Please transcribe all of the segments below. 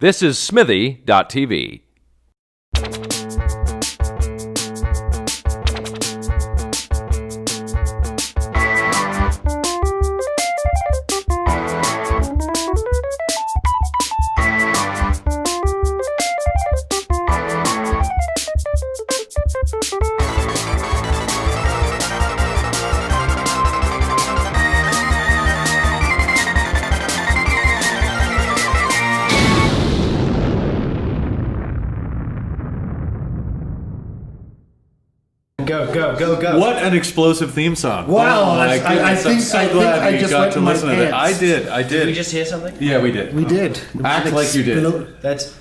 This is Smithy.tv. Go. What an explosive theme song. Wow, my goodness, I'm so glad I you just got went to in my listen to that. I pants. did. Did we just hear something? Yeah, we did. We did. Act like you did.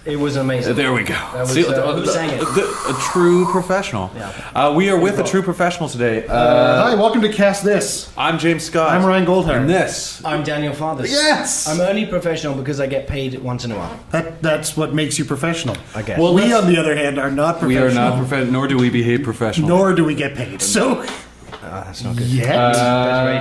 It was amazing. There we go. That was, who sang it? A true professional. Yeah. We are with a true professional today. Hi, welcome to Cast This. I'm James Scott. I'm Ryan Goldhar. And this. I'm Daniel Fathers. Yes! I'm only professional because I get paid once in a while. That's what makes you professional. I guess. Well, we, on the other hand, are not We professional. are not professional, nor do we behave professionally. Nor do we get paid. So, That's not good. yeah. Better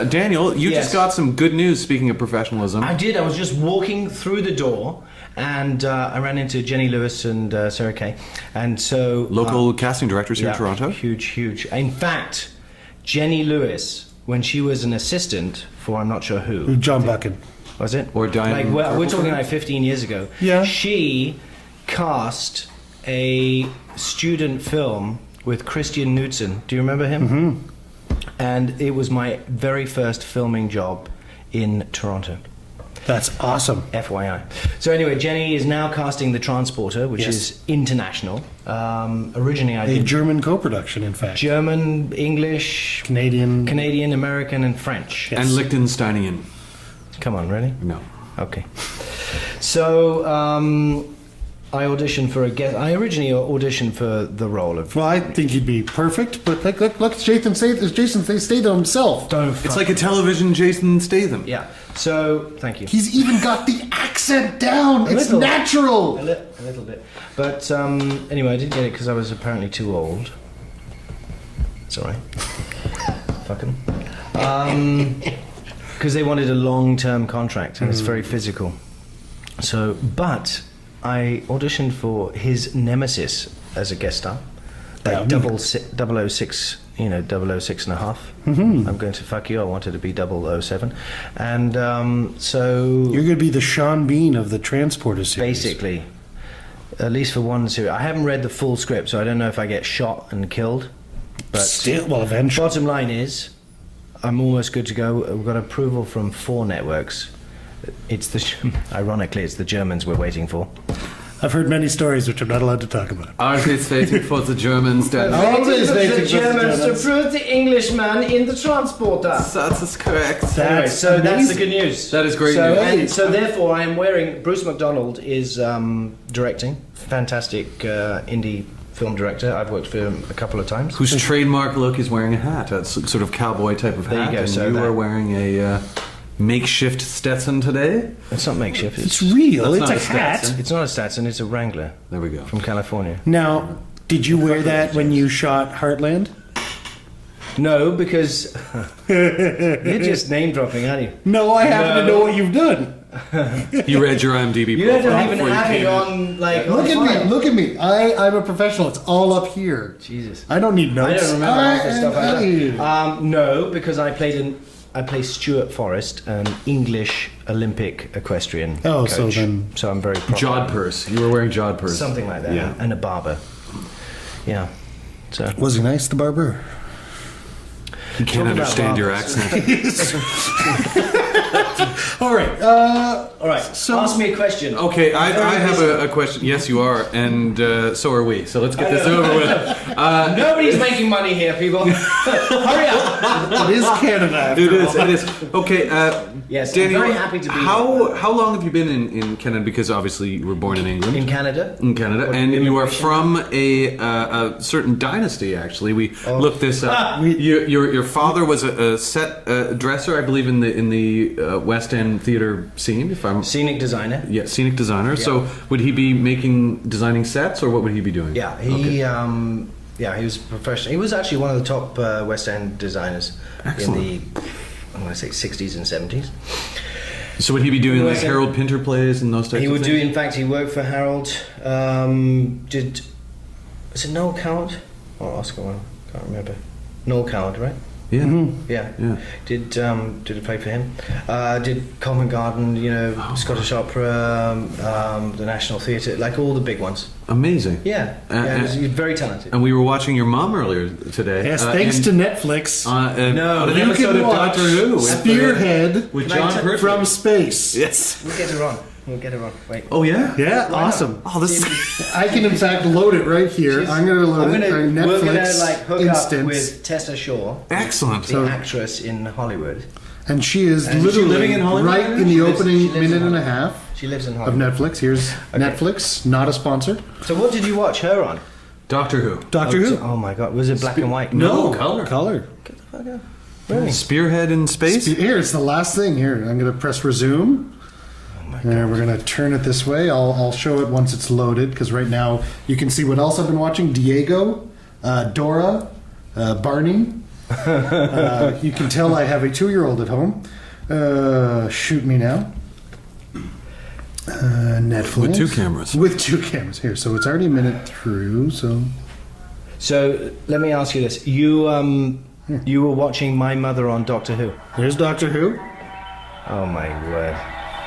agents. Daniel, you Yes. just got some good news, speaking of professionalism. I did. I was just walking through the door, and I ran into Jenny Lewis and Sarah Kay, and so Local casting directors here in Toronto. Huge. In fact, Jenny Lewis, when she was an assistant for I'm not sure who, John Buchan. was it? Or Diane we're talking like 15 years ago. Yeah. She cast a student film with Christian Knudsen. Do you remember him? Mm-hmm. And it was my very first filming job in Toronto. That's awesome. FYI. So anyway, Jenny is now casting The Transporter, which Yes. is international. Originally I A did German co-production, in fact. German, English, Canadian. American, and French. Yes. And Liechtensteinian. Come on, really? No. Okay. So I auditioned for a guest. I originally auditioned for the role of. Well, I think he'd be perfect, but look, Jason Statham himself. It's like a television Jason Statham. Yeah. So thank you. He's even got the accent down. It's little. natural. A little bit. But anyway, I didn't get it because I was apparently too old. It's alright. Fuck 'em. Because they wanted a long-term contract and it's very physical. So, but I auditioned for his nemesis as a guest star. Like 006, 006 and a half. Mm-hmm. I'm going to fuck you. I wanted to be 007. And so... You're going to be the Sean Bean of the Transporter series. Basically. At least for one series. I haven't read the full script, so I don't know if I get shot and killed. But Still, well, eventually. bottom line is, I'm almost good to go. We've got approval from 4 networks. Ironically, it's the Germans we're waiting for. I've heard many stories which I'm not allowed to talk about. Always waiting for the Germans. Always waiting for the Germans. prove the Englishman in the transporter. That is correct. Anyway, so that's the good news. That is great so, news. And so therefore, I am wearing. Bruce McDonald is directing. Fantastic indie film director. I've worked for him a couple of times. Whose trademark look is wearing a hat, a sort of cowboy type of hat. There you go, And so you that- are wearing a makeshift Stetson today. It's not makeshift. It's real. That's It's not a a hat. Stetson. It's not a Stetson. It's a Wrangler There we go. from California. Now, did you wear that when you shot Heartland? No, because you're just name dropping, aren't you? No, I happen to know what you've done. You read your IMDb You don't profile even before you have came it in. on like. Look on at file. me. Look at me. I'm a professional. It's all up here. Jesus. I don't need I notes. don't remember half the stuff I Hey. had. No, because I play Stuart Forrest, an English Olympic equestrian Oh, coach. so then- So I'm very proper. Jodhpurs. You were wearing Jodhpurs. Something like that. Yeah. And a barber. Yeah. So. Was he nice, the barber? You can't Talk about understand your barbers. accent. All right. All right. So- ask me a question. Okay, I have a question. Yes, you are, and so are we. So let's get this over with. Nobody's making money here, people. Hurry up. It is Canada. After It is. all. It is. Okay. Yes, I'm Daniel, very happy to be how long have you been in Canada? Because obviously you were born in England. In Canada. In Canada, What, and you are immigration? from a certain dynasty. Actually, we looked this up. Your father was a set dresser, I believe, in the West End theater scene. If I'm Scenic designer. scenic designer. So would he be designing sets, or what would he be doing? Yeah, he was professional. He was actually one of the top West End designers Excellent. in the, I'm going to say 60s and 70s. So would he be doing like West End. Harold Pinter plays and those types He of would do. things? In fact, he worked for Harold. Was it Noel Coward or Oscar Wilde? Can't remember. Noel Coward, right? Yeah. Yeah. Yeah. Did a play for him. Did Covent Garden, Scottish Opera, the National Theatre, like all the big ones. Amazing. Yeah. He's very talented. And we were watching your mom earlier today. Yes, thanks to Netflix. No, on an you episode can of watch Doctor Who with, Spearhead with Can I John t- Pertwee. from space. Yes. We'll get her on. Wait. Oh yeah. Yeah, Why not? awesome. Oh, this. I can in fact load it right here. I'm going to load it. Our We're Netflix gonna like hook instance. up with Tessa Shaw, Excellent. the actress in Hollywood. And she is And is she literally living in Hollywood right right now? in the She lives- opening she lives in minute and a Hollywood. half She lives in of Hollywood. Netflix. Here's Netflix, not a sponsor. So what did you watch her on? Doctor Who. Doctor Who. Oh my god, was it black and white? No, color. Color. Get the fuck out. Really? Spearhead in space. Here, it's the last thing. Here, I'm going to press resume. And we're going to turn it this way. I'll show it once it's loaded, because right now you can see what else I've been watching. Diego, Dora, Barney. You can tell I have a 2-year-old at home. Shoot me now. Netflix. With 2 cameras. With 2 cameras. Here, so it's already a minute through, so... So let me ask you this: you were watching My Mother on Doctor Who. Here's Doctor Who. Oh my word,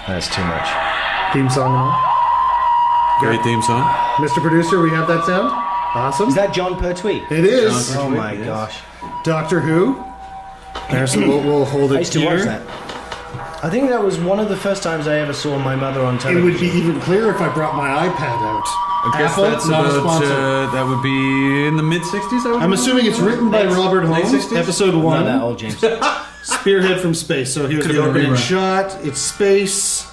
that's too much. Theme song and all. Great theme song. Mr. Producer, we have that sound? Awesome. Is that John Pertwee? It is. Oh my yes. gosh, Doctor Who. There, so we'll hold it I used to here. watch that. I think that was one of the first times I ever saw My Mother on It television. would be even clearer if I brought my iPad out. I guess Apple, that's not a about, sponsor. that would be in the mid '60s. I'm assuming it's written by Robert late Holmes. 60s? Episode Not 1. that old, James. Spearhead from space. So here's Could've the been a opening rerun. shot. It's space.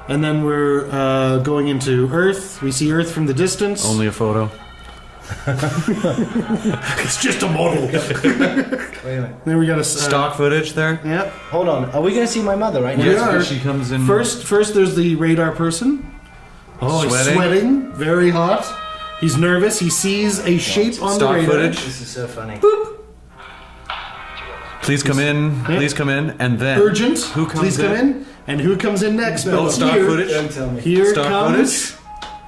And then we're going into Earth. We see Earth from the distance. Only a photo. It's just a model. Wait a minute. Then we got a Stock footage there. Yep. Hold on. Are we going to see My Mother right now? We Yes, are. but she comes in First, there's the radar person. Oh, he's Sweating. sweating. Very hot. He's nervous. He sees a shape on the Stock radar. footage. This is so funny. Please come in. Yeah. Please come in, and then Urgent. Who comes Please come in. And who comes in next? But Stock here, footage. Don't tell me. Here Stock comes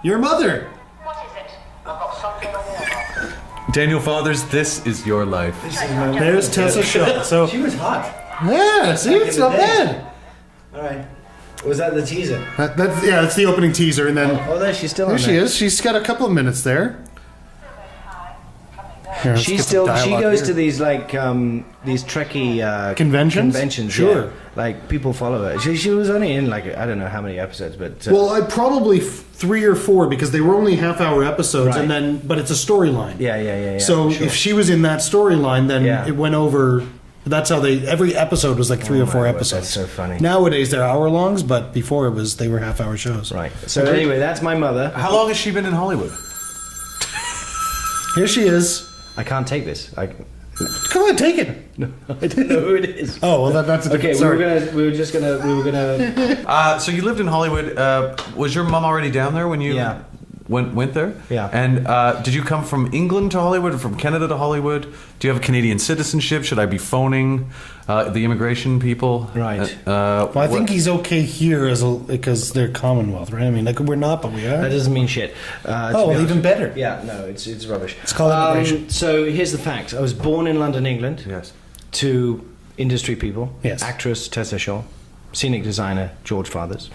your mother. What is it? I've got something on the arm. Daniel Fathers, this is your life. There's Tessa Shaw. So She was hot. yeah, see, it's not bad. All right. Was that the teaser? That's the opening teaser, and then Oh, there she's still there on she is. She's got a couple of minutes there. Here, let's She get some dialogue goes here. to these these Trekkie Conventions? Sure. Sure. Like people follow her. She was only in like I don't know how many episodes, but Well, I probably 3 or 4 because they were only half-hour episodes, Right. and then but it's a storyline. yeah. So sure. if she was in that storyline, then Yeah. it went over. That's how every episode was like 3 Oh or my 4 word, episodes. that's so funny. Nowadays they're hour-longs, but before they were half-hour shows. Right. So anyway, that's My Mother. How long has she been in Hollywood? Here she is. I can't take this. Come on, take it. I don't know who it is. Oh well, that's a Okay, sorry. we were gonna. So you lived in Hollywood. Was your mom already down there when you Yeah. went there? Yeah. And did you come from England to Hollywood or from Canada to Hollywood? Do you have a Canadian citizenship? Should I be phoning the immigration people? Right. Well, I think he's okay here because they're Commonwealth, right? I mean, like we're not, but we are. That doesn't mean shit. Oh, well, even better. Yeah, no, it's rubbish. It's called immigration. So here's the facts. I was born in London, England. Yes. To industry people. Yes. Actress Tessa Shaw, scenic designer George Fathers.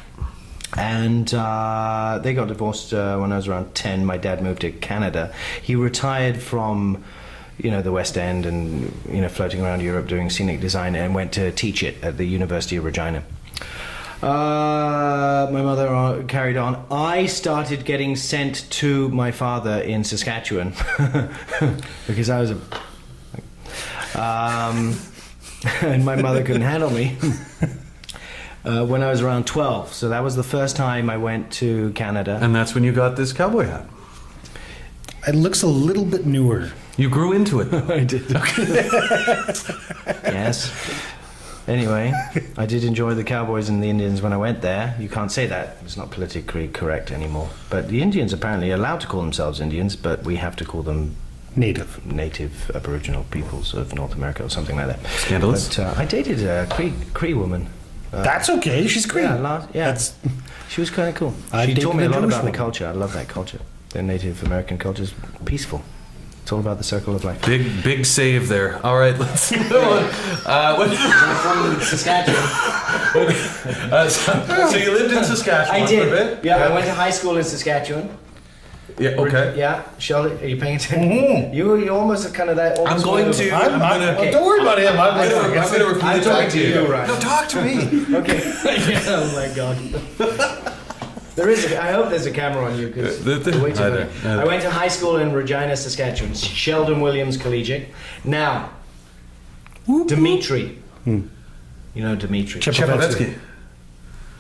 And they got divorced when I was around 10. My dad moved to Canada. He retired from, the West End and, floating around Europe doing scenic design and went to teach it at the University of Regina. My mother carried on. I started getting sent to my father in Saskatchewan because I was and my mother couldn't handle me. When I was around 12. So that was the first time I went to Canada. And that's when you got this cowboy hat. It looks a little bit newer. You grew into it, though. I did. Yes. Anyway, I did enjoy the cowboys and the Indians when I went there. You can't say that. It's not politically correct anymore. But the Indians apparently are allowed to call themselves Indians, but we have to call them native Aboriginal peoples of North America or something like that. Scandalous. But I dated a Cree woman. That's okay. She's great. That's She was kind of cool. I She dated taught me a a lot Jewish about the woman. culture. I love that culture. The Native American culture is peaceful. It's all about the circle of life. Big save there. All right, let's go on. From Saskatchewan. So you lived in Saskatchewan I for a did. bit? Yeah, I went to high school in Saskatchewan. Yeah, okay. Yeah, Charlotte, are you paying attention? You almost kind of that. I'm almost going went to. over. I'm gonna. Okay. Don't worry about him. I'm gonna repeat I'm it talking back to you, Ryan. No, talk to me. Okay. Oh my god. There is. I hope there's a camera on you because way too funny. I went to high school in Regina, Saskatchewan, Sheldon Williams Collegiate. Now, Dimitri. You know Dimitri. Chepovetsky.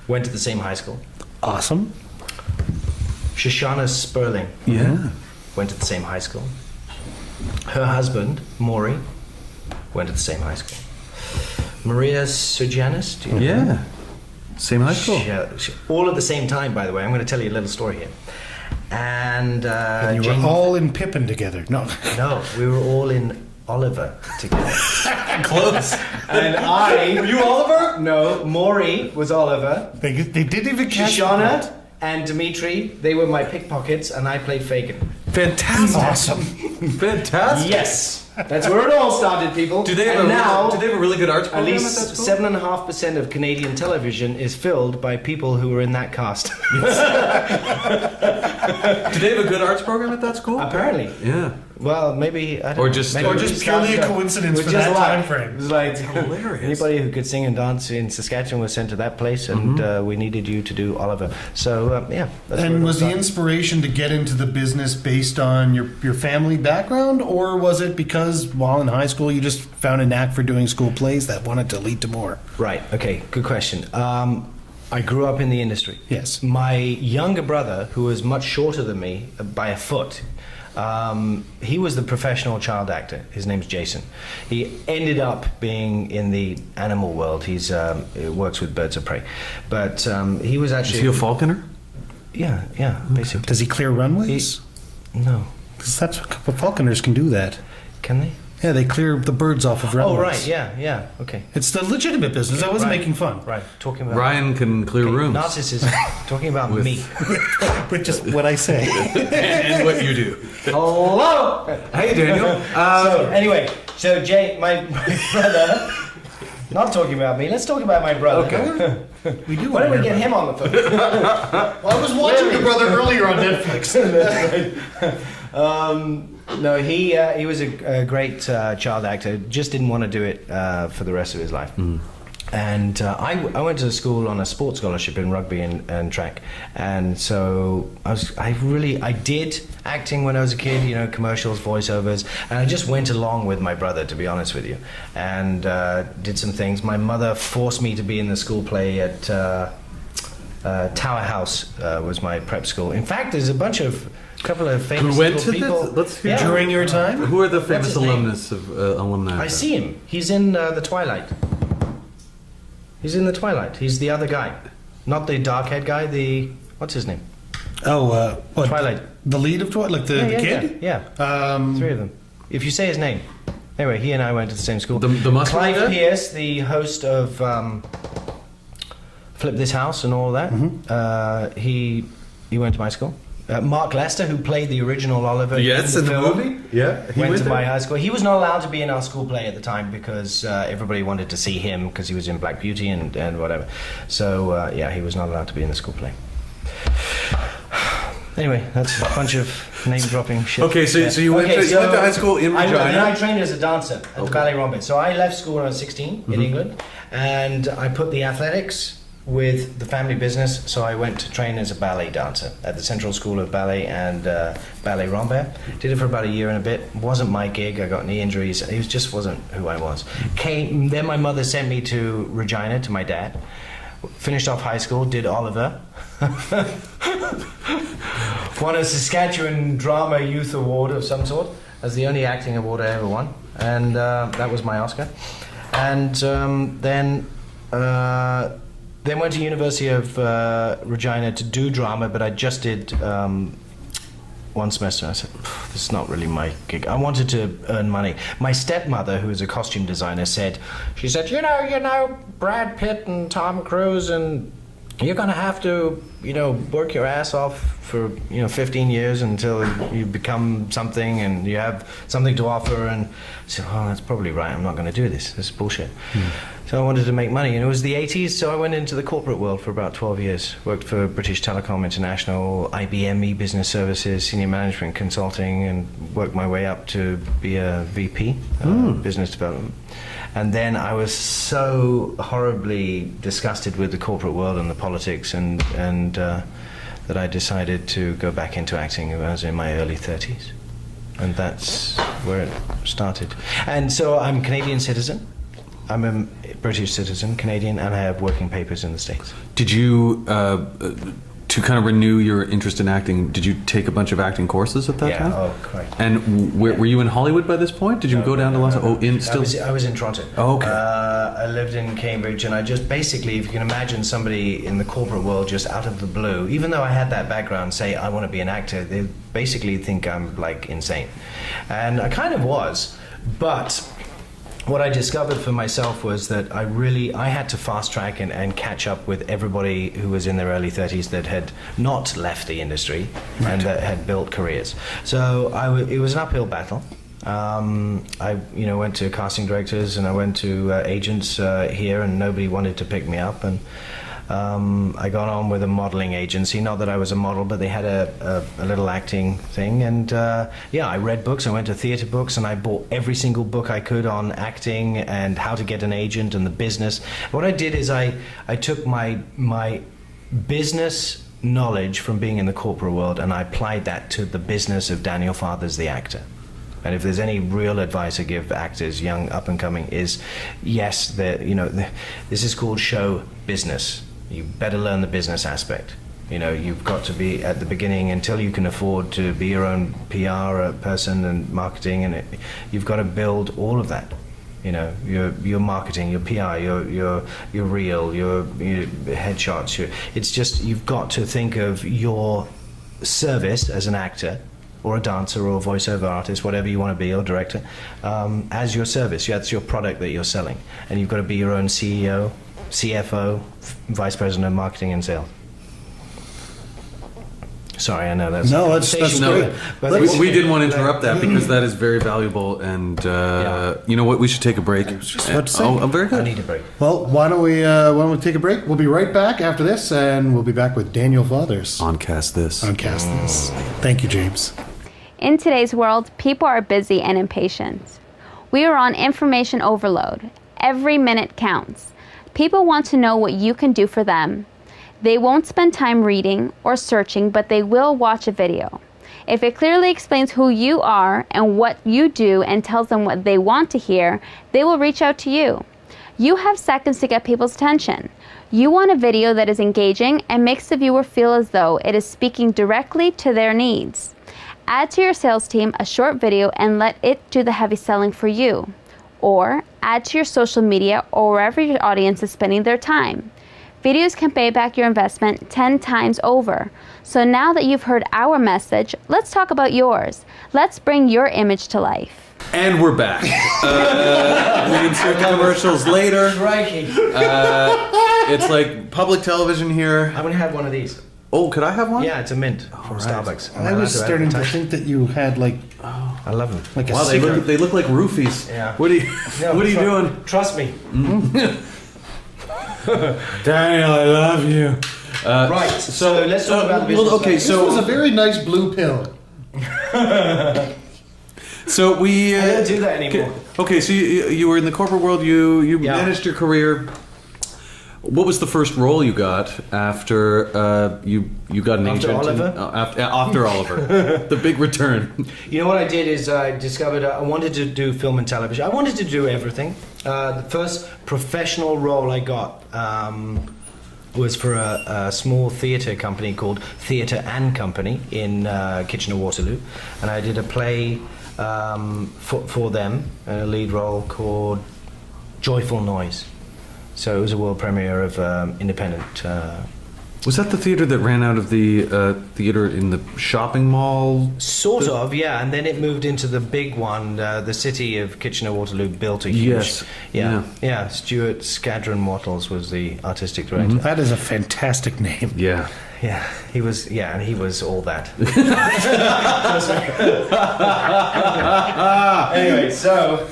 Went to the same high school. awesome. Shoshana Sperling Yeah. went to the same high school. Her husband, Maury, went to the same high school. Maria Surjanis, do you know? Yeah. Same high school. All at the same time, by the way. I'm going to tell you a little story here. And, You were Jane- all in Pippin together. No. No, we were all in Oliver together. Close. And I... Were you Oliver? No, Maury was Oliver. They didn't even catch Shoshana and Dimitri, they were my pickpockets, and I played Fagin. Fantastic. Awesome. Fantastic. Yes, that's where it all started, people. Do they have and now, do they have a really good arts at program least at that school? 7.5% of Canadian television is filled by people who were in that cast. Do they have a good arts program at that school? Apparently. Yeah. Well, maybe I don't Or know. just- Maybe or we just started purely a up- coincidence it was for just that luck. time frame. It was like Hilarious. anybody who could sing and dance in Saskatchewan was sent to that place, and we needed you to do Oliver. So yeah. That's where it And all was the started. inspiration to get into the business based on your family background, or was it because while in high school you just found a knack for doing school plays that wanted to lead to more? Right. Okay. Good question. I grew up in the industry. Yes. My younger brother, who was much shorter than me by a foot, he was the professional child actor. His name's Jason. He ended up being in the animal world. He works with birds of prey, but he was Is actually he a falconer? yeah, basically. Does he clear runways? No, Because that's what falconers can do. That. can they? Yeah, they clear the birds off of runways. Oh, right. Yeah. Okay. It's the legitimate business. I wasn't Right. making fun. Right. Talking about Ryan can clear rooms. narcissism. Talking about me. But just what I say. and what you do. Hello. Hey, Daniel. So anyway, so Jay, my brother, not talking about me. Let's talk about my brother. Okay. We do. Why don't we get him on the phone? Well, I was watching your brother earlier on Netflix. No, he was a great child actor. Just didn't want to do it for the rest of his life. And I went to school on a sports scholarship in rugby and track, and so I did acting when I was a kid. You know, commercials, voiceovers, and I just went along with my brother, to be honest with you, and did some things. My mother forced me to be in the school play at Tower House. Was my prep school. In fact, there's a couple of famous Who went to people. this? Let's hear. Yeah. During your time? Who are the famous his name? alumnus of alumni? I see him. He's in the Twilight. He's in the Twilight. He's the other guy, not the dark-haired guy. What's his name? Oh, what? Twilight. The lead of Twilight, like the kid. Yeah. Um, Three of them. If you say his name. Anyway, he and I went to the same school. The muscular Clive guy? Pierce, the host of Flip This House and all that. He went to my school. Mark Lester, who played the original Oliver Yes, in the film, movie. Yeah, he went to there. my high school. He was not allowed to be in our school play at the time because everybody wanted to see him because he was in Black Beauty and whatever. So yeah, he was not allowed to be in the school play. Anyway, that's a bunch of name dropping shit. Okay, so you went to high school in Regina. Then I trained as a dancer at the Ballet Rombe. So I left school when I was 16 in England, and I put the athletics with the family business. So I went to train as a ballet dancer at the Central School of Ballet and Ballet Rombe. Did it for about a year and a bit. Wasn't my gig. I got knee injuries. It just wasn't who I was. Then my mother sent me to Regina to my dad. Finished off high school, did Oliver. Won a Saskatchewan Drama Youth Award of some sort. That's the only acting award I ever won. And that was my Oscar. And then went to University of Regina to do drama, but I just did one semester. I said, this is not really my gig. I wanted to earn money. My stepmother, who is a costume designer, she said, you know, Brad Pitt and Tom Cruise, and you're going to have to, work your ass off for, 15 years until you become something and you have something to offer. And I said, well, that's probably right. I'm not going to do this. This is bullshit. So I wanted to make money. And it was the 80s, so I went into the corporate world for about 12 years. Worked for British Telecom International, IBM e-Business Services, senior management consulting, and worked my way up to be a VP, business development. And then I was so horribly disgusted with the corporate world and the politics, and that I decided to go back into acting when I was in my early 30s. And that's where it started. And so I'm a Canadian citizen. I'm a British citizen, Canadian, and I have working papers in the States. Did you, to kind of renew your interest in acting, did you take a bunch of acting courses at that time? Yeah, oh, correct. And were you in Hollywood by this point? Did you go down to Los Angeles? I was in Toronto. Oh, okay. I lived in Cambridge, and I just basically, if you can imagine somebody in the corporate world just out of the blue, even though I had that background, say, I want to be an actor, they basically think I'm like insane. And I kind of was, but what I discovered for myself was that I had to fast track and catch up with everybody who was in their early 30s that had not left the industry and that had built careers. So it was an uphill battle. I went to casting directors and I went to agents here, and nobody wanted to pick me up. And I got on with a modeling agency. Not that I was a model, but they had a little acting thing. And I read books. I went to theater books, and I bought every single book I could on acting and how to get an agent and the business. What I did is I took my business knowledge from being in the corporate world, and I applied that to the business of Daniel Fathers, the actor. And if there's any real advice I give actors, young, up and coming, is yes, this is called show business. You better learn the business aspect. You've got to be at the beginning, until you can afford to be your own PR person and marketing, and you've got to build all of that. Your marketing, your PR, your reel, your headshots. It's just, you've got to think of your service as an actor, or a dancer, or a voiceover artist, whatever you want to be, or director, as your service. That's your product that you're selling. And you've got to be your own CEO, CFO, Vice President of Marketing and Sales. Sorry, I know that's... No, that's great. But we didn't want to interrupt that, because that is very valuable, and you know what, we should take a break. I'm very good. I need a break. Well, why don't we take a break? We'll be right back after this, and we'll be back with Daniel Fathers. On Cast This. Thank you, James. In today's world, people are busy and impatient. We are on information overload. Every minute counts. People want to know what you can do for them. They won't spend time reading or searching, but they will watch a video. If it clearly explains who you are and what you do and tells them what they want to hear, they will reach out to you. You have seconds to get people's attention. You want a video that is engaging and makes the viewer feel as though it is speaking directly to their needs. Add to your sales team a short video and let it do the heavy selling for you. Or add to your social media or wherever your audience is spending their time. Videos can pay back your investment 10 times over. So now that you've heard our message, let's talk about yours. Let's bring your image to life. And we're back. We insert commercials later. Crikey. It's like public television here. I'm going to have one of these. Oh, could I have one? Yeah, it's a mint from Starbucks. I was starting to think that you had I love them. like a Wow, secret. they look like roofies. Yeah. What are you doing? Trust me. Daniel, I love you. Right. So let's talk about the business. Okay, This was a very nice blue pill. So we I don't do that anymore. Okay, so you were in the corporate world. You managed your career. What was the first role you got after you got an agent? Oliver? After Oliver, the big return. You know what I did is I discovered I wanted to do film and television. I wanted to do everything. The first professional role I got was for a small theatre company called Theatre and Company in Kitchener-Waterloo, and I did a play for them, a lead role called Joyful Noise. So it was a world premiere of independent Was that the theater that ran out of the theater in the shopping mall? Sort of, yeah. And then it moved into the big one. The city of Kitchener-Waterloo built a huge... Yes. Yeah. Stuart Scadron Wattles was the artistic director. That is a fantastic name. Yeah. Yeah, he was. Yeah, and he was all that. Anyway, so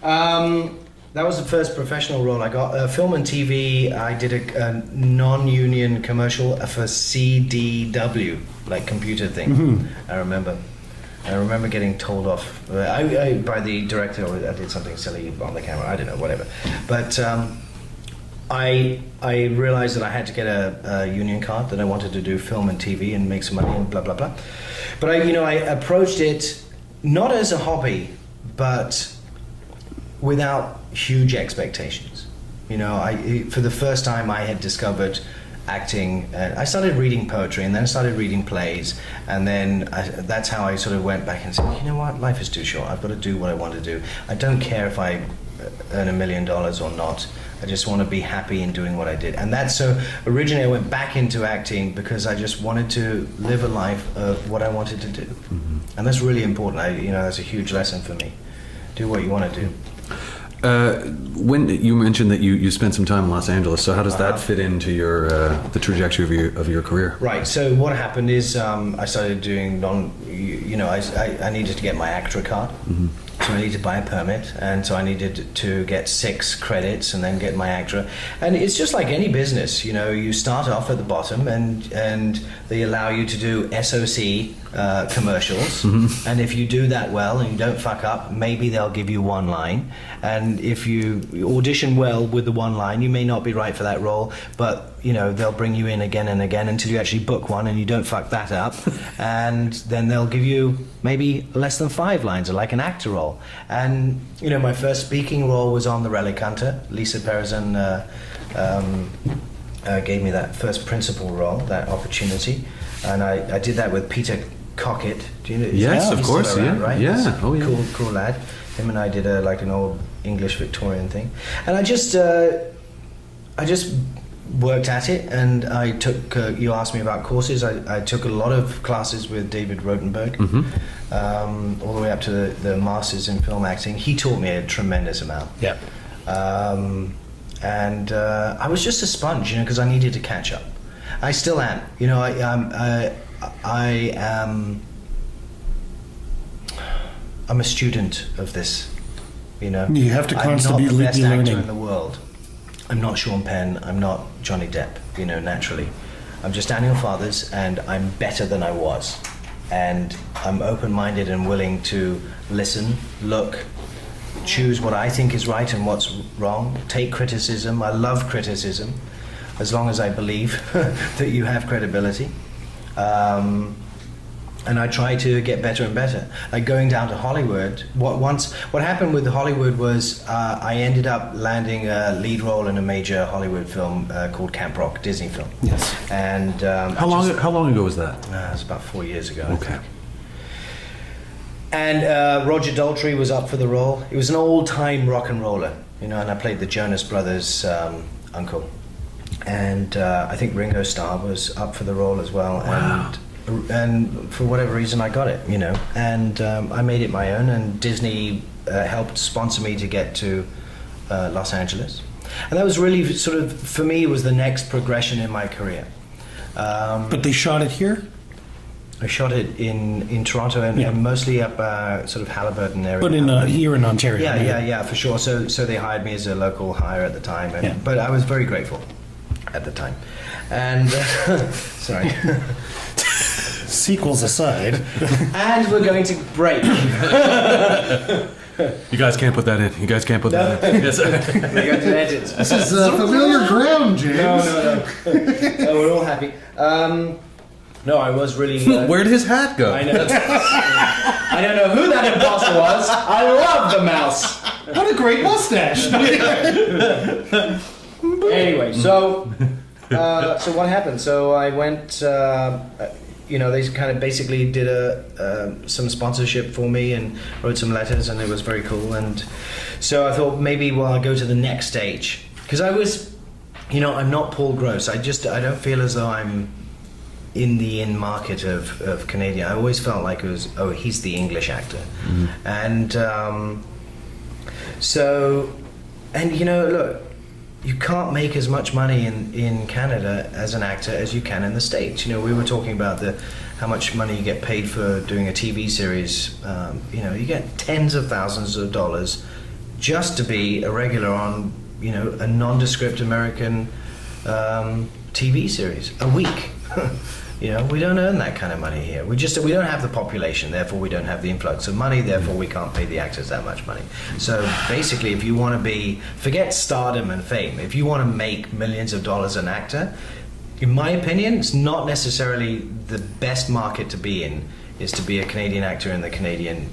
that was the first professional role I got. Film and TV. I did a non-union commercial for CDW, like computer thing. Mm-hmm. I remember getting told off by the director. I did something silly on the camera. I don't know, whatever. But I realized that I had to get a union card, that I wanted to do film and TV and make some money and blah blah blah. But I approached it not as a hobby, but without huge expectations. For the first time I had discovered acting. I started reading poetry, and then I started reading plays, and then that's how I sort of went back and said, you know what, life is too short. I've got to do what I want to do. I don't care if I earn $1 million or not. I just want to be happy in doing what I did. And that's so originally I went back into acting because I just wanted to live a life of what I wanted to do. Mm-hmm. And that's really important. That's a huge lesson for me. Do what you want to do. When you mentioned that you spent some time in Los Angeles, so how does that fit into your the trajectory of your career? Right. So what happened is I started doing I needed to get my ACTRA card. Mm-hmm. So I needed to buy a permit, and so I needed to get 6 credits and then get my ACTRA. And it's just like any business, you start off at the bottom, and they allow you to do SOC commercials. Mm-hmm. And if you do that well and you don't fuck up, maybe they'll give you 1 line. And if you audition well with the 1 line, you may not be right for that role, but they'll bring you in again and again until you actually book one and you don't fuck that up. And then they'll give you maybe less than 5 lines, or like an actor role. And my first speaking role was on The Relic Hunter. Lisa Perizan gave me that first principal role, that opportunity, and I did that with Peter Cockett. Do you know? Yes, of course. Around, yeah, right? yeah. Oh, yeah. Cool lad. Him and I did an old English Victorian thing, and I just worked at it, and I took. You asked me about courses. I took a lot of classes with David Rotenberg, mm-hmm. All the way up to the masters in film acting. He taught me a tremendous amount. Yeah. And I was just a sponge, because I needed to catch up. I still am. I'm a student of this. You have to constantly I'm not the best learning. actor in the world. I'm not Sean Penn. I'm not Johnny Depp. Naturally, I'm just Daniel Fathers, and I'm better than I was. And I'm open-minded and willing to listen, look, choose what I think is right and what's wrong. Take criticism. I love criticism, as long as I believe that you have credibility. And I try to get better and better. Like going down to Hollywood, what happened with Hollywood was I ended up landing a lead role in a major Hollywood film called Camp Rock, Disney film. Yes. And how long ago was that? It was about 4 years ago. Okay. I think. And Roger Daltrey was up for the role. He was an old-time rock and roller, and I played the Jonas Brothers' uncle. And I think Ringo Starr was up for the role as well. Wow. And for whatever reason, I got it, And I made it my own, and Disney helped sponsor me to get to Los Angeles. And that was really sort of, for me, was the next progression in my career. But they shot it here? I shot it in Toronto and mostly up sort of Halliburton area. But here in Ontario. Yeah, for sure. So they hired me as a local hire at the time, but I was very grateful at the time. And sorry. Sequels aside. And we're going to break. You guys can't put that in. You guys can't put that in. Yes, sir. We're going to edit. This is familiar ground, James. No, we're all happy. No, I was really... Where'd his hat go? I know. I don't know who that imposter was. I love the mouse. What a great mustache. Anyway, so what happened? So I went... they kind of basically did some sponsorship for me and wrote some letters, and it was very cool. And so I thought maybe I'll go to the next stage, because I'm not Paul Gross. I don't feel as though I'm in the market of Canadian. I always felt like it was, he's the English actor. And look, you can't make as much money in Canada as an actor as you can in the States. We were talking about how much money you get paid for doing a TV series. You get tens of thousands of dollars just to be a regular on, a nondescript American TV series a week. We don't earn that kind of money here. We don't have the population, therefore we don't have the influx of money, therefore we can't pay the actors that much money. So basically, if you want to forget stardom and fame, if you want to make millions of dollars an actor, in my opinion, it's not necessarily the best market to be in, is to be a Canadian actor in the Canadian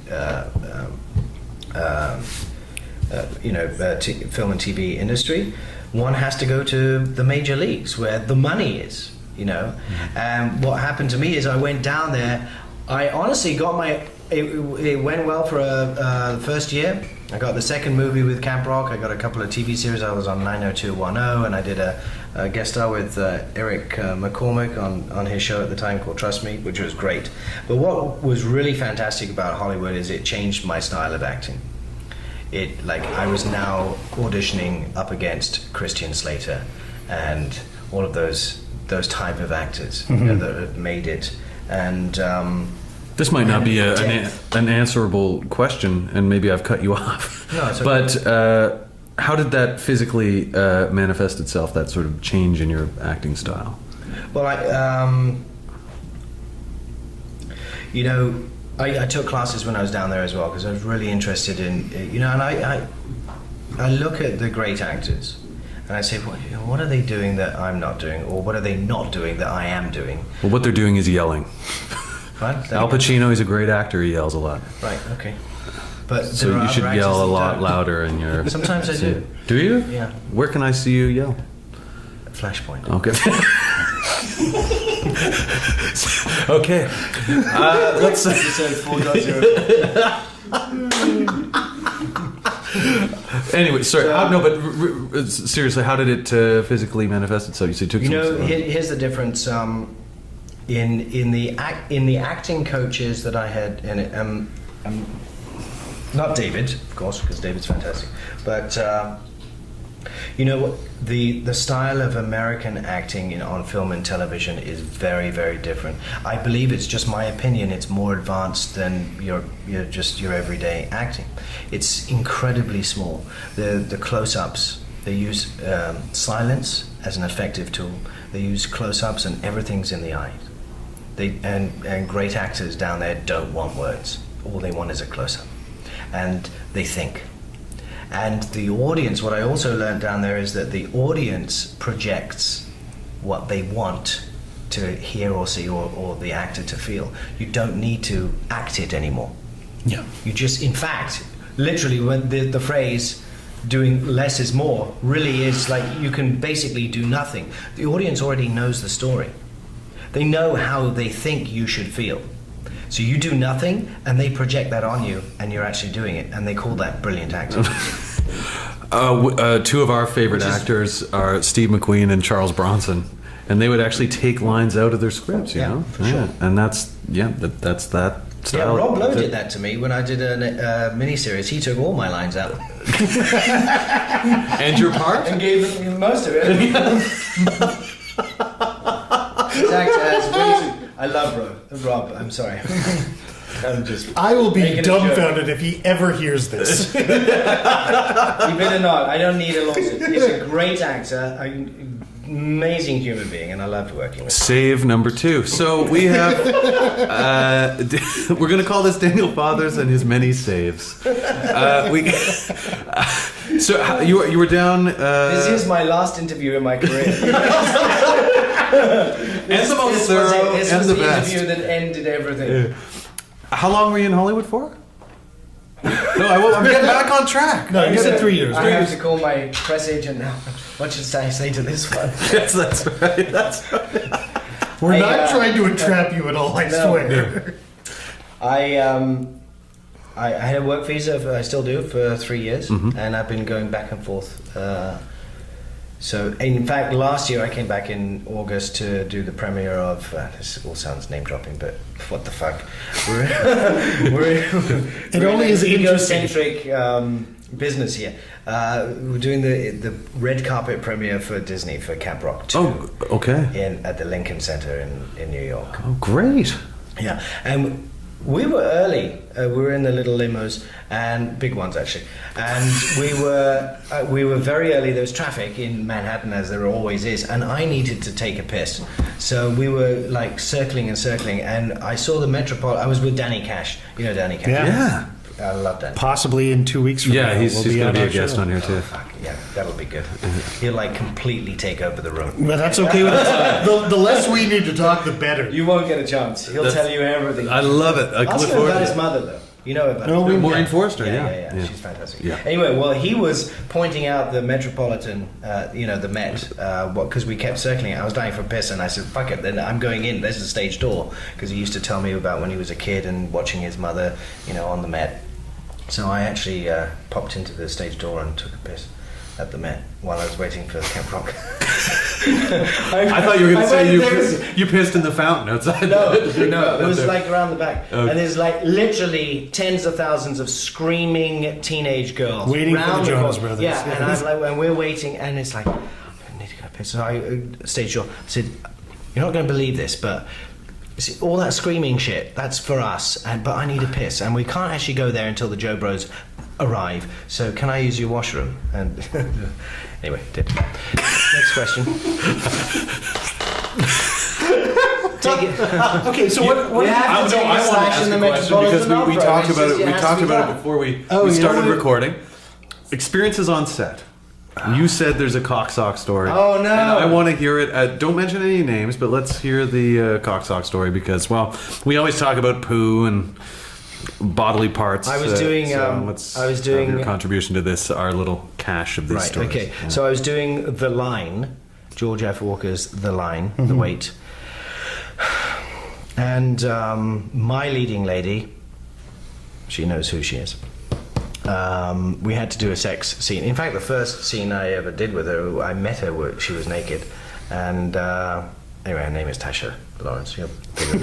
film and TV industry. One has to go to the major leagues where the money is. And what happened to me is I went down there. I honestly got it went well for the first year. I got the second movie with Camp Rock. I got a couple of TV series. I was on 90210, and I did a guest star with Eric McCormick on his show at the time called Trust Me, which was great. But what was really fantastic about Hollywood is it changed my style of acting. I was now auditioning up against Christian Slater and all of those type of actors that have made it. And this might not be an answerable question, and maybe I've cut you off. No, it's okay. But how did that physically manifest itself, that sort of change in your acting style? Well, I took classes when I was down there as well, because I was really interested in, and I look at the great actors and I say, what are they doing that I'm not doing? Or what are they not doing that I am doing? Well, what they're doing is yelling. What? Al Pacino is a great actor. He yells a lot. Right, okay. But so you should yell a lot louder in your... Sometimes I do. Do you? Yeah. Where can I see you yell? Flashpoint. Okay. Okay. Let's... Anyway, sorry. But seriously, how did it physically manifest itself? You said it took here's the difference. In the acting coaches that I had, and not David, of course, because David's fantastic, but the style of American acting on film and television is very, very different. I believe it's just my opinion. It's more advanced than your everyday acting. It's incredibly small. The close-ups, they use silence as an effective tool. They use close-ups and everything's in the eyes. And great actors down there don't want words. All they want is a close-up. And they think. And the audience, what I also learned down there is that the audience projects what they want to hear or see or the actor to feel. You don't need to act it anymore. Yeah. You just, in fact, literally when the phrase doing less is more really is like you can basically do nothing. The audience already knows the story. They know how they think you should feel. So you do nothing, and they project that on you, and you're actually doing it, and they call that brilliant acting. Two of our favorite actors are Steve McQueen and Charles Bronson, and they would actually take lines out of their scripts, you know? For sure. And that's that style. Yeah, Rob Lowe did that to me when I did a miniseries. He took all my lines out. And your part? And gave me most of it. This actor has amazing... I love Rob. I'm sorry. I will be dumbfounded if he ever hears this. He better not. I don't need a lawsuit. He's a great actor, amazing human being, and I loved working with him. Save number 2. So we have... we're going to call this Daniel Fathers and his many saves. So you were down... This is my last interview in my career. And the most thorough this and was the the best. interview that ended everything. Yeah. How long were you in Hollywood for? No, I'm getting back on track. No, you said 3 years. I have to call my press agent now. What should I say to this one? Yes, that's right. That's right. We're not trying to entrap you at all, I swear. I had a work visa, I still do, for 3 years, and I've been going back and forth So, in fact, last year I came back in August to do the premiere of. This all sounds name dropping, but what the fuck? It only is egocentric business here. We're doing the red carpet premiere for Disney for Camp Rock 2. Oh, okay. At the Lincoln Center in New York. Oh, great. Yeah, and we were early. We were in the little limos, and big ones actually. And we were very early. There was traffic in Manhattan, as there always is, and I needed to take a piss. So we were like circling and circling, and I saw the Metropolitan. I was with Danny Cash. You know Danny Cash? Yeah. I love Danny. Possibly in 2 weeks from now. Yeah, he's going to be a our guest show. on here too. Oh, fuck, yeah, that'll be good. He'll like completely take over the room. But that's okay with us. The less we need to talk, the better. You won't get a chance. He'll tell you everything. I love it. I Ask look him forward about to his it. mother, though. You know about No, his mother. Maureen Forster, Yeah. She's fantastic. Yeah. Anyway, well, he was pointing out the Metropolitan, the Met, because we kept circling it. I was dying for a piss, and I said, fuck it, then I'm going in. There's the stage door. Because he used to tell me about when he was a kid and watching his mother, on the Met. So I actually popped into the stage door and took a piss at the Met while I was waiting for Camp Rock. I thought you were going to say you pissed in the fountain outside. No, it was like around the back. Okay. And there's like literally tens of thousands of screaming teenage girls Waiting for the round Jonas corner. Brothers. Yeah, and I was like, and we're waiting, and it's like, I need to go piss. So I stage door. I said, you're not going to believe this, but see, all that screaming shit, that's for us, but I need a piss, and we can't actually go there until the Joe Bros arrive, so can I use your washroom? And anyway, did. Next question. Take it. Okay, so what We have to take a slash in the Metropolitan because we Opera. talked It's about just- it. We has talked to be about it done. before we Oh, started yeah. recording. Experiences on set. You said there's a cocksock story. Oh, no. And I want to hear it. Don't mention any names, but let's hear the cocksock story because, well, we always talk about poo and bodily parts. I was doing, let's I was doing- have your contribution to this, our little cache of these Right, stories. okay. Yeah. So I was doing The Line, George F. Walker's The Line, The Wait. And my leading lady, she knows who she is. We had to do a sex scene. In fact, the first scene I ever did with her, I met her where she was naked. And anyway, her name is Tasha Lawrence. You'll figure it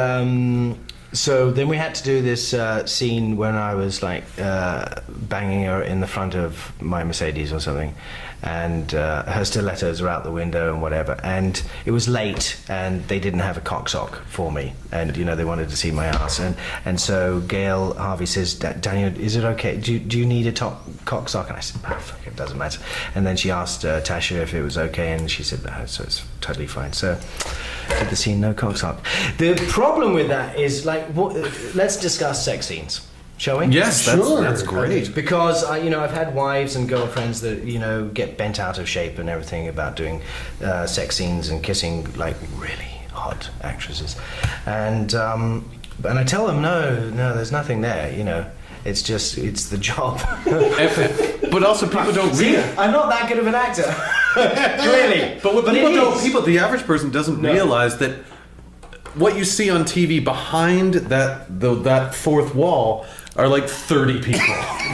out. So then we had to do this scene when I was like banging her in the front of my Mercedes or something, and her stilettos are out the window and whatever. And it was late, and they didn't have a cocksock for me, and they wanted to see my ass. And so Gail Harvey says, Daniel, is it okay? Do you need a cocksock? And I said, fuck, it doesn't matter. And then she asked Tasha if it was okay, and she said, no, so it's totally fine. So did the scene, no cocksock. The problem with that is let's discuss sex scenes, shall we? Yes, Sure. that's great. Because I've had wives and girlfriends that get bent out of shape and everything about doing sex scenes and kissing like really hot actresses, and I tell them no, there's nothing there. It's the job. But also, people don't See, read. I'm not that good of an actor, clearly. But what it people don't, is. the average person doesn't realize that what you see on TV behind that fourth wall are like 30 people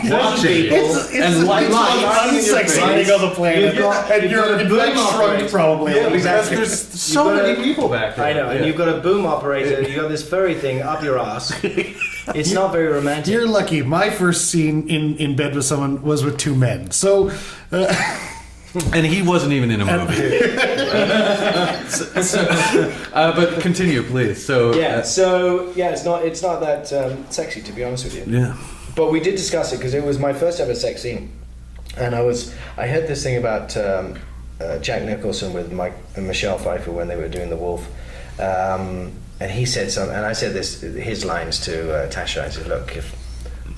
watching and lights shining in your unsexy face. thing on the planet. And you're in fact shrunk probably. Yeah, Because exactly. there's so You've got many people back there. I know, and Yeah. you've got a boom operator. You've got this furry thing up your ass. It's not very romantic. You're lucky. My first scene in bed with someone was with two men. So, And he wasn't even in a movie. But continue, please. So it's not that sexy, to be honest with you. yeah. But we did discuss it because it was my first ever sex scene, and I heard this thing about Jack Nicholson with Mike and Michelle Pfeiffer when they were doing The Wolf, and he said something, and I said his lines to Tasha. I said, "Look, if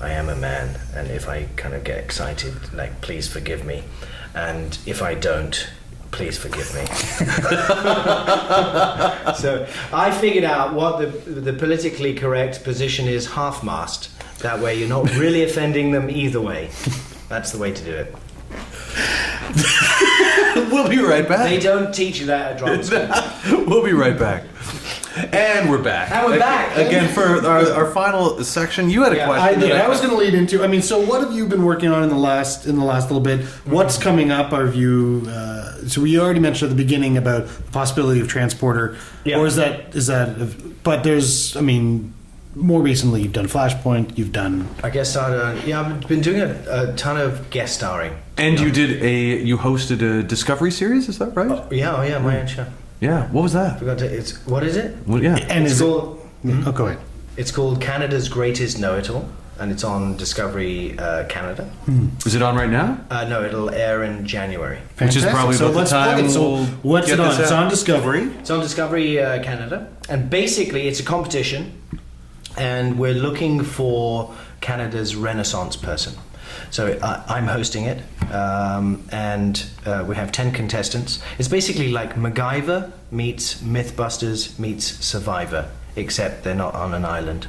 I am a man, and if I kind of get excited, like, please forgive me, and if I don't, please forgive me." So I figured out what the politically correct position is: half-mast. That way you're not really offending them either way. That's the way to do it. We'll be right back. They don't teach you that at drama school. We'll be right back. And we're back. And we're back. Again, for our final section, you had a question. I did. I was going to lead into. I mean, so what have you been working on in the last little bit? What's coming up? Are you? So we already mentioned at the beginning about the possibility of Transporter, or is that? But there's. I mean, more recently you've done Flashpoint. You've done. I guess I've been doing a ton of guest starring. And you hosted a Discovery series, is that right? Oh, yeah, my own show. Yeah. What was that? What is it? Well, yeah. And It's is called. it? Oh, go ahead. It's called Canada's Greatest Know-It-All, and it's on Discovery Canada. Is it on right now? No, it'll air in January. Which is probably so about the let's time plug it. So we'll what's get it on? this It's out. on Discovery. It's on Discovery Canada, and basically it's a competition, and we're looking for Canada's Renaissance person. So I'm hosting it, and we have 10 contestants. It's basically like MacGyver meets Mythbusters meets Survivor, except they're not on an island.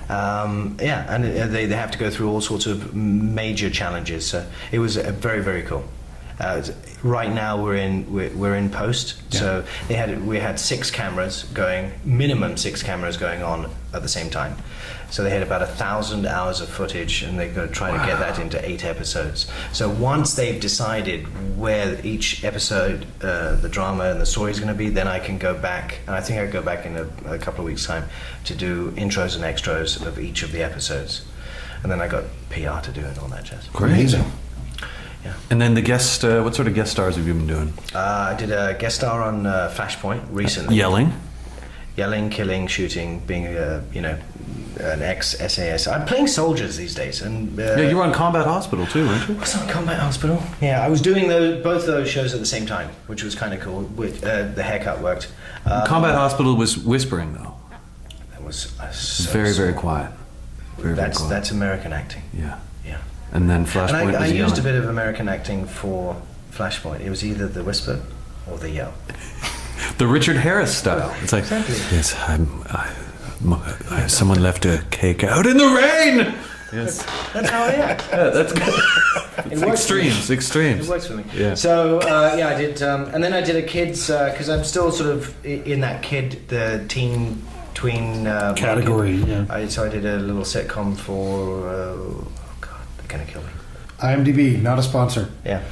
And they have to go through all sorts of major challenges. So it was very, very cool. Right now we're in post. Yeah. So we had 6 cameras going, minimum 6 cameras going on at the same time. So they had about 1,000 hours of footage, and they're going to try to get that into 8 episodes. So once they've decided where each episode, the drama and the story is going to be, then I can go back, and I think I go back in a couple of weeks' time to do intros and extras of each of the episodes. And then I got PR to do and all that jazz. Amazing. Yeah. And then the guest, what sort of guest stars have you been doing? I did a guest star on Flashpoint recently. Yelling? Yelling, killing, shooting, being an ex-SAS. I'm playing soldiers these days, and Yeah, you were on Combat Hospital too, weren't you? I was on Combat Hospital. Yeah, I was doing both those shows at the same time, which was kind of cool. The haircut worked. Combat Hospital was whispering though. That was Very, very quiet. Very That's quiet. that's American acting. Yeah. Yeah. And then Flashpoint And I was used a yelling. bit of American acting for Flashpoint. It was either the whisper or the yell. The Richard Harris style. It's like, Exactly. yes, someone left a cake out in the rain. Yes. That's how I am. Yeah, that's It works for me. extremes, extremes. It works for me. Yeah. So I did, and then I did a kids because I'm still sort of in that teen tween Category, market. yeah. So I did a little sitcom for. God, they're gonna kill me. IMDb, not a sponsor. Yeah.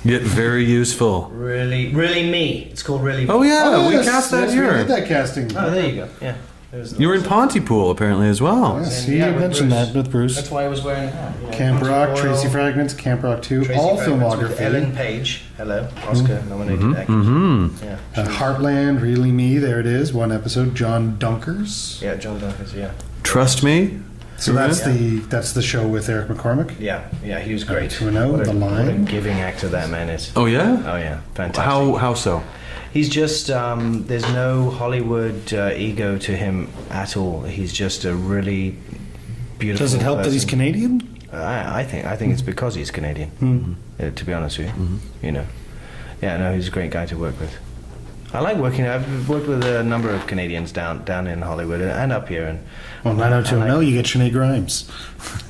Yet very useful. Really me. It's called Really Me. Oh yeah, we yes, cast that yes, here. We did that casting. Oh, there you go. Yeah. You were in Pontypool apparently as well. Yes, And, you yeah, with mentioned Bruce. that with Bruce. That's why I was wearing a hat. You know, Camp Rock, Oil, Tracy Fragments, Camp Rock 2, Tracy all Fragments with filmography. Ellen Page. Hello, Oscar nominated actress. Mm-hmm. Yeah. Heartland, Really Me, there it is, one episode. John Dunkers. Yeah, John Dunkers. Yeah. Trust me. So that's the show with Eric McCormick. Yeah, he was great. 2-0, What a- The Line. What a giving actor that man is. Oh yeah. Oh yeah, fantastic. How so? He's just there's no Hollywood ego to him at all. He's just a really beautiful. Does it help that he's person. Canadian? I think it's because he's Canadian. To be honest with you, you know. Yeah, no, he's a great guy to work with. I like working. I've worked with a number of Canadians down in Hollywood and up here. And Well, 90210, you get Sinead Grimes.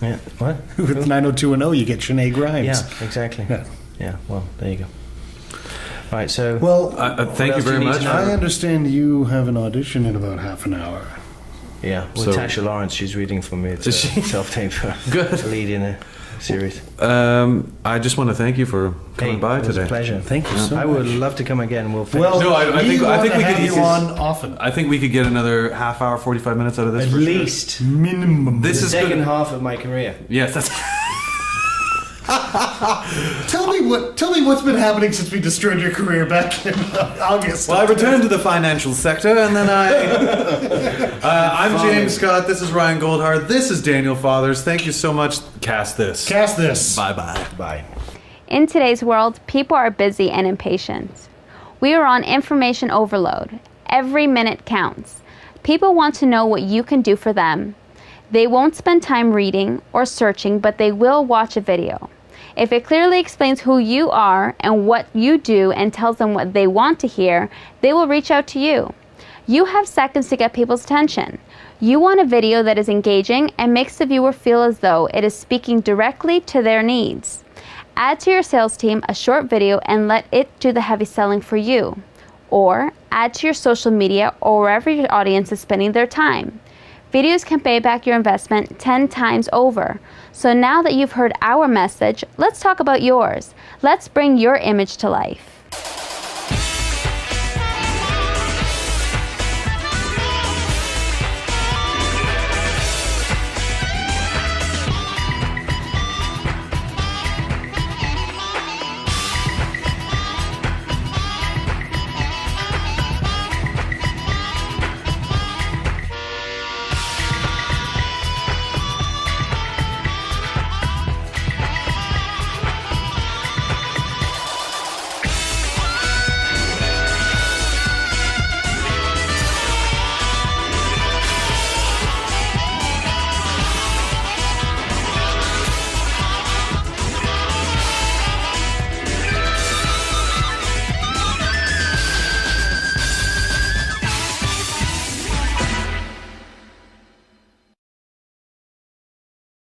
yeah, what? With 90210, you get Sinead Grimes. Yeah, exactly. Yeah. Yeah. Well, there you go. Right. So. Well, Thank you else do very you need much. to know? I understand you have an audition in about half an hour. Yeah, with So- Tasha Lawrence, she's reading for me. It's a Is she? self-tape for Good. lead in a series. I just want to thank you for coming by it was today. a pleasure. Thank you so I would much. love to come again. We'll finish. Well, No, I think want we to could have use you on often. I think we could get another half hour, 45 minutes out of this. at for sure. least Minimum. This the is second good. half of my career. Yes, that's. Tell me what's been happening since we destroyed your career back in August. Well, I returned to the financial sector, and then I'm James Scott. This is Ryan Goldhart. This is Daniel Fathers. Thank you so much. Cast this. Cast this. Bye bye. Bye. In today's world, people are busy and impatient. We are on information overload. Every minute counts. People want to know what you can do for them. They won't spend time reading or searching, but they will watch a video. If it clearly explains who you are and what you do and tells them what they want to hear, they will reach out to you. You have seconds to get people's attention. You want a video that is engaging and makes the viewer feel as though it is speaking directly to their needs. Add to your sales team a short video and let it do the heavy selling for you. Or add to your social media or wherever your audience is spending their time. Videos can pay back your investment 10 times over. So now that you've heard our message, let's talk about yours. Let's bring your image to life.